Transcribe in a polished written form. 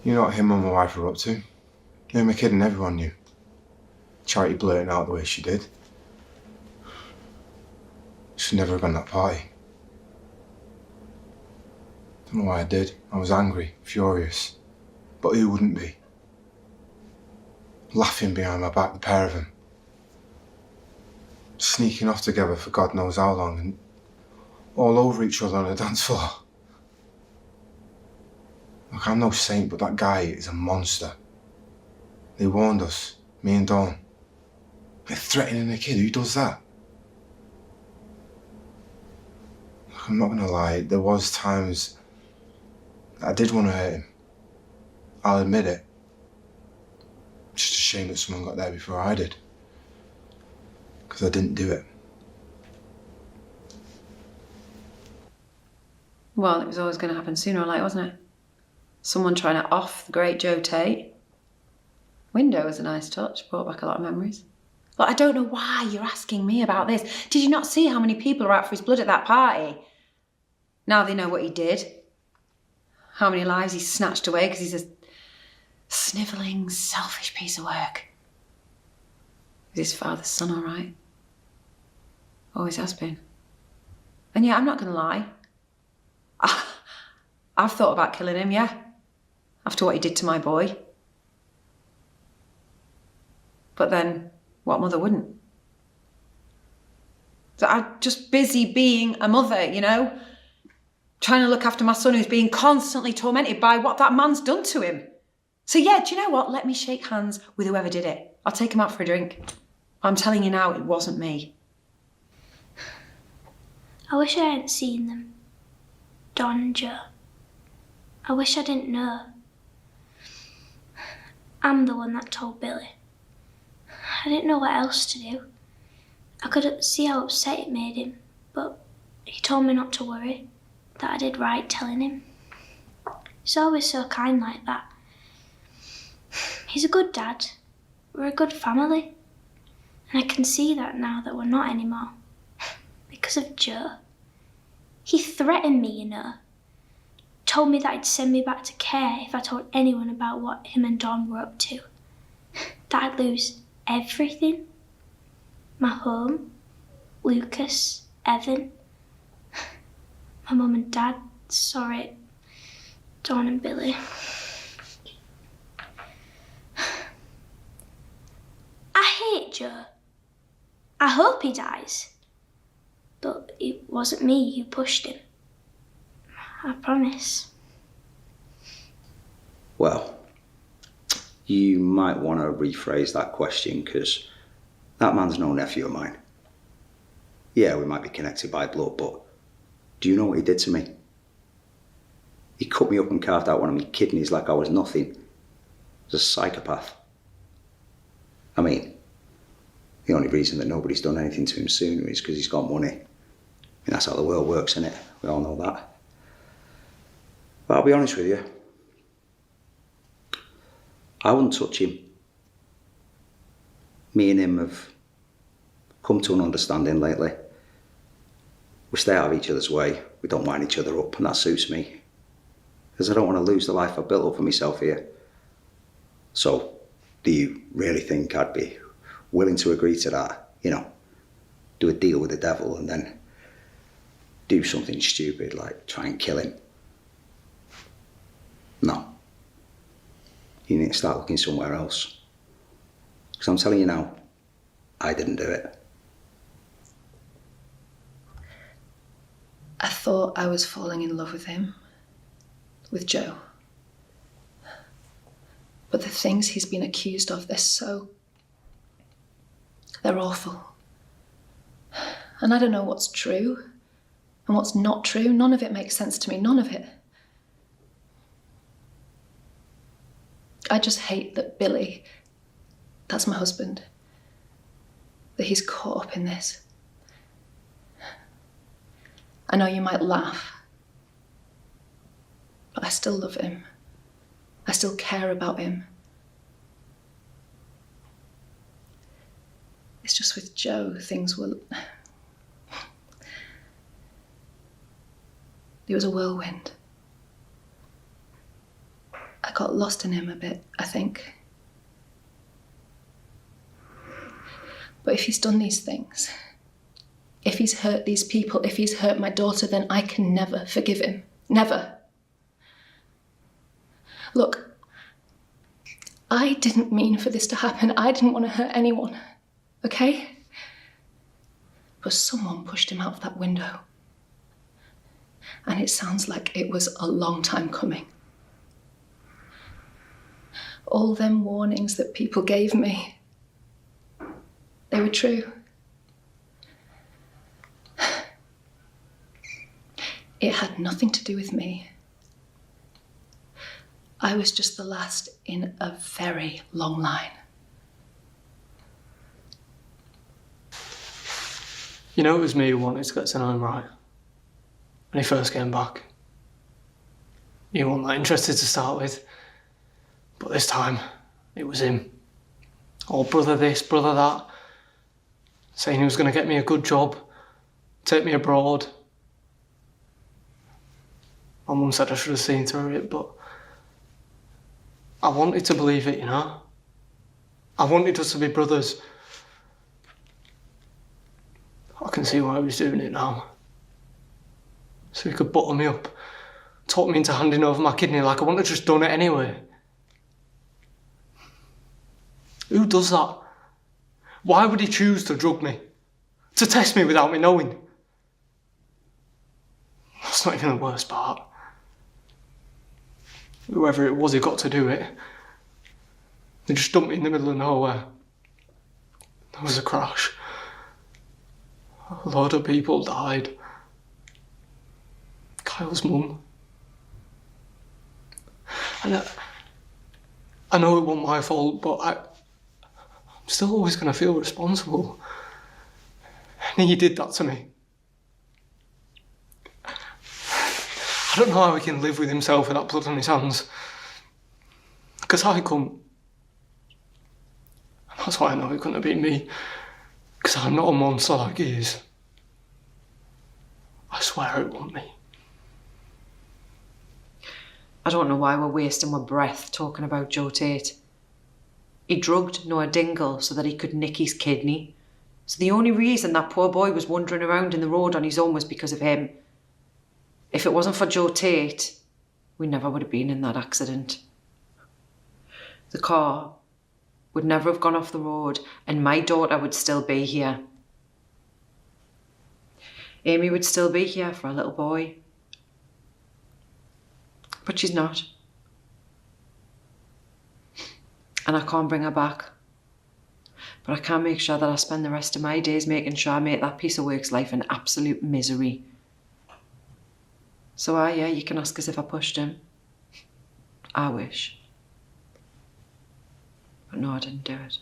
You know what him and my wife were up to? Me and my kid and everyone knew. Charity blurting out the way she did. Should never have gone to that party. Don't know why I did. I was angry, furious. But who wouldn't be? Laughing behind my back, the pair of them. Sneaking off together for God knows how long and all over each other on the dance floor. Look, I'm no saint, but that guy is a monster. They warned us, me and Dawn. They're threatening a kid, who does that? Look, I'm not gonna lie, there was times I did want to hurt him. I'll admit it. Just a shame that someone got there before I did. Because I didn't do it. Well, it was always going to happen sooner or later, wasn't it? Someone trying to off the great Joe Tate. Window was a nice touch, brought back a lot of memories. Look, I don't know why you're asking me about this. Did you not see how many people are out for his blood at that party? Now they know what he did. How many lives he snatched away because he's a snivelling, selfish piece of work. Is his father's son all right? Always has been. And yeah, I'm not going to lie. I've thought about killing him, yeah. After what he did to my boy. But then, what mother wouldn't? So I'm just busy being a mother, you know? Trying to look after my son who's being constantly tormented by what that man's done to him. So yeah, do you know what? Let me shake hands with whoever did it. I'll take him out for a drink. I'm telling you now, it wasn't me. I wish I hadn't seen them. Don and Joe. I wish I didn't know. I'm the one that told Billy. I didn't know what else to do. I could see how upset it made him, but he told me not to worry, that I did right telling him. He's always so kind like that. He's a good dad. We're a good family. And I can see that now that we're not anymore. Because of Joe. He threatened me, you know. Told me that he'd send me back to care if I told anyone about what him and Don were up to. That I'd lose everything. My home, Lucas, Evan, my mum and dad, sorry, Dawn and Billy. I hate Joe. I hope he dies. But it wasn't me who pushed him. I promise. Well, you might want to rephrase that question, because that man's no nephew of mine. Yeah, we might be connected by blood, but do you know what he did to me? He cut me up and carved out one of my kidneys like I was nothing. He's a psychopath. I mean, the only reason that nobody's done anything to him sooner is because he's got money. I mean, that's how the world works, isn't it? We all know that. But I'll be honest with you. I wouldn't touch him. Me and him have come to an understanding lately. We stay out of each other's way. We don't wind each other up, and that suits me. Because I don't want to lose the life I've built up for myself here. So, do you really think I'd be willing to agree to that? You know, do a deal with the devil and then do something stupid like try and kill him? No. You need to start looking somewhere else. Because I'm telling you now, I didn't do it. I thought I was falling in love with him, with Joe. But the things he's been accused of, they're awful. And I don't know what's true and what's not true. None of it makes sense to me, none of it. I just hate that Billy, that's my husband, that he's caught up in this. I know you might laugh, but I still love him. I still care about him. It's just with Joe, things were... It was a whirlwind. I got lost in him a bit, I think. But if he's done these things, if he's hurt these people, if he's hurt my daughter, then I can never forgive him. Never. Look, I didn't mean for this to happen. I didn't want to hurt anyone, okay? But someone pushed him out of that window. And it sounds like it was a long time coming. All them warnings that people gave me, they were true. It had nothing to do with me. I was just the last in a very long line. You know, it was me who wanted to get to know him right. When he first came back. You weren't that interested to start with. But this time, it was him. Oh, brother this, brother that. Saying he was going to get me a good job. Take me abroad. My mum said I should have seen through it, but I wanted to believe it, you know? I wanted us to be brothers. I can see why he was doing it now. So he could butter me up, talk me into handing over my kidney like I wouldn't have just done it anyway. Who does that? Why would he choose to drug me? To test me without me knowing? That's not even the worst part. Whoever it was who got to do it, they just dumped me in the middle of nowhere. There was a crash. A lot of people died. Kyle's mum. And I know it wasn't my fault, but I'm still always going to feel responsible. And he did that to me. I don't know how he can live with himself with that blood on his hands. Because I couldn't. And that's why I know it couldn't have been me. Because I'm not a monster like he is. I swear it wasn't me. I don't know why we're wasting our breath talking about Joe Tate. He drugged Noah Dingle so that he could nick his kidney. So the only reason that poor boy was wandering around in the road on his own was because of him. If it wasn't for Joe Tate, we never would have been in that accident. The car would never have gone off the road and my daughter would still be here. Amy would still be here for a little boy. But she's not. And I can't bring her back. But I can make sure that I spend the rest of my days making sure I make that piece of work's life an absolute misery. So yeah, you can ask us if I pushed him. I wish. But no, I didn't do it.